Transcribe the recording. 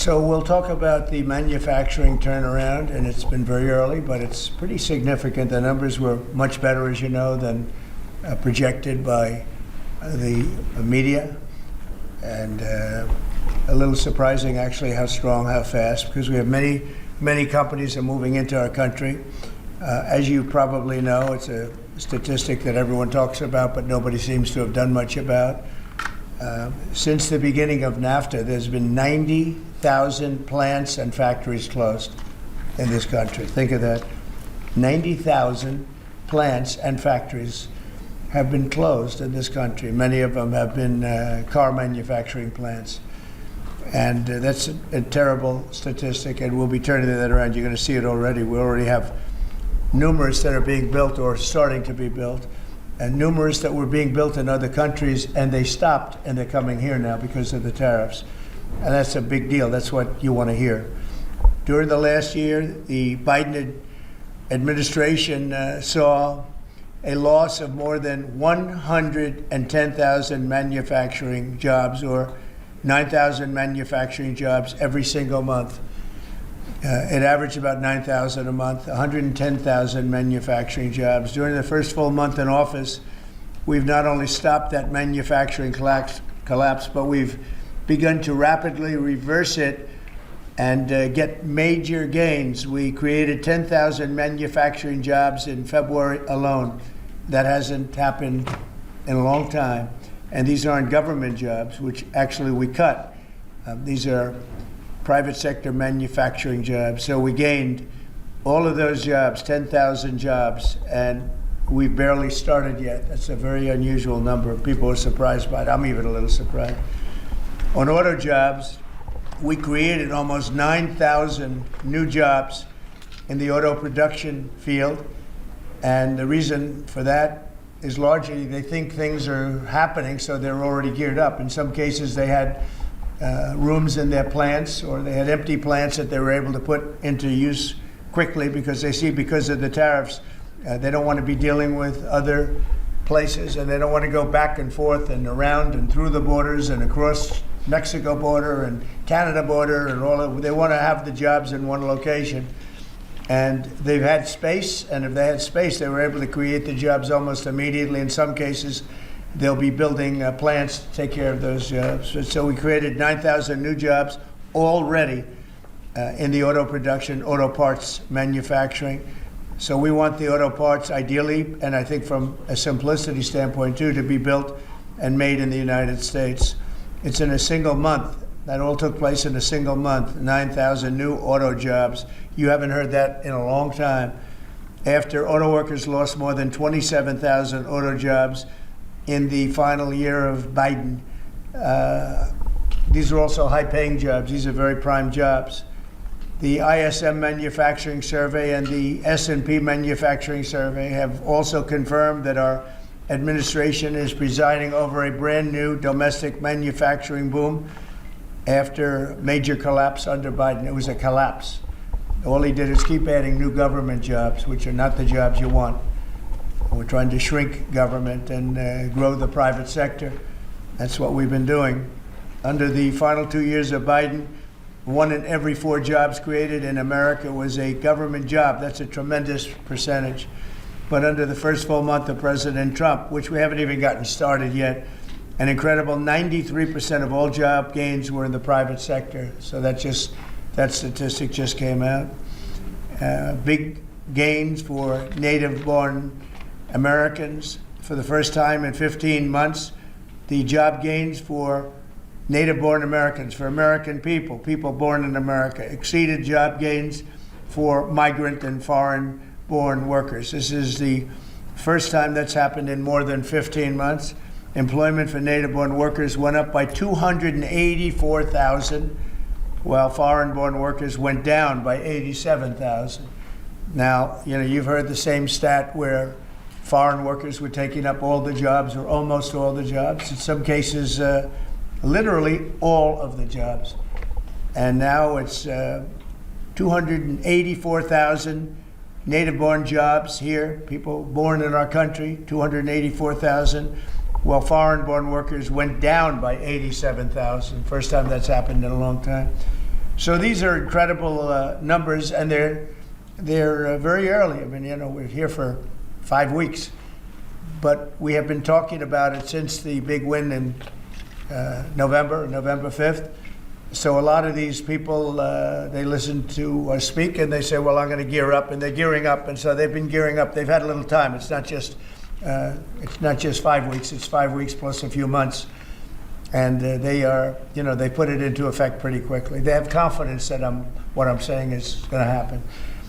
So we'll talk about the manufacturing turnaround, and it's been very early, but it's pretty significant. The numbers were much better, as you know, than projected by the media, and a little surprising, actually, how strong, how fast, because we have many companies are moving into our country. As you probably know, it's a statistic that everyone talks about, but nobody seems to have done much about. Since the beginning of NAFTA, there's been 90,000 plants and factories closed in this country. Think of that. 90,000 plants and factories have been closed in this country. Many of them have been car manufacturing plants. And that's a terrible statistic, and we'll be turning that around. You're going to see it already. We already have numerous that are being built or starting to be built, and numerous that were being built in other countries, and they stopped, and they're coming here now because of the tariffs. And that's a big deal. That's what you want to hear. During the last year, the Biden administration saw a loss of more than 110,000 manufacturing jobs, or 9,000 manufacturing jobs every single month. It averaged about 9,000 a month, 110,000 manufacturing jobs. During the first full month in office, we've not only stopped that manufacturing collapse, but we've begun to rapidly reverse it and get major gains. We created 10,000 manufacturing jobs in February alone. That hasn't happened in a long time. And these aren't government jobs, which actually we cut. These are private sector manufacturing jobs. So we gained all of those jobs, 10,000 jobs, and we barely started yet. That's a very unusual number. People are surprised by it. I'm even a little surprised. On auto jobs, we created almost 9,000 new jobs in the auto production field. And the reason for that is largely they think things are happening, so they're already geared up. In some cases, they had rooms in their plants, or they had empty plants that they were able to put into use quickly because they see, because of the tariffs, they don't want to be dealing with other places, and they don't want to go back and forth and around and through the borders and across Mexico border and Canada border and all of. They want to have the jobs in one location. And they've had space, and if they had space, they were able to create the jobs almost immediately. In some cases, they'll be building plants to take care of those jobs. So we created 9,000 new jobs already in the auto production, auto parts manufacturing. So we want the auto parts, ideally, and I think from a simplicity standpoint too, to be built and made in the United States. It's in a single month. That all took place in a single month, 9,000 new auto jobs. You haven't heard that in a long time. After auto workers lost more than 27,000 auto jobs in the final year of Biden. These are also high-paying jobs. These are very prime jobs. The ISM Manufacturing Survey and the S&P Manufacturing Survey have also confirmed that our administration is presiding over a brand new domestic manufacturing boom after major collapse under Biden. It was a collapse. All he did is keep adding new government jobs, which are not the jobs you want. We're trying to shrink government and grow the private sector. That's what we've been doing. Under the final 2 years of Biden, 1 in every 4 jobs created in America was a government job. That's a tremendous percentage. But under the first full month of President Trump, which we haven't even gotten started yet, an incredible 93% of all job gains were in the private sector. So that statistic just came out. Big gains for native-born Americans. For the first time in 15 months, the job gains for native-born Americans, for American people born in America, exceeded job gains for migrant and foreign-born workers. This is the first time that's happened in more than 15 months. Employment for native-born workers went up by 284,000, while foreign-born workers went down by 87,000. Now, you've heard the same stat where foreign workers were taking up all the jobs, or almost all the jobs. In some cases, literally all of the jobs. And now it's 284,000 native-born jobs here, people born in our country, 284,000. While foreign-born workers went down by 87,000. First time that's happened in a long time. So these are incredible numbers, and they're very early. I mean, we're here for 5 weeks, but we have been talking about it since the big win in November 5th. So a lot of these people, they listen to us speak and they say, well, I'm going to gear up, and they're gearing up. And so they've been gearing up. They've had a little time. It's not just 5 weeks. It's 5 weeks plus a few months. And they put it into effect pretty quickly. They have confidence that what I'm saying is going to happen.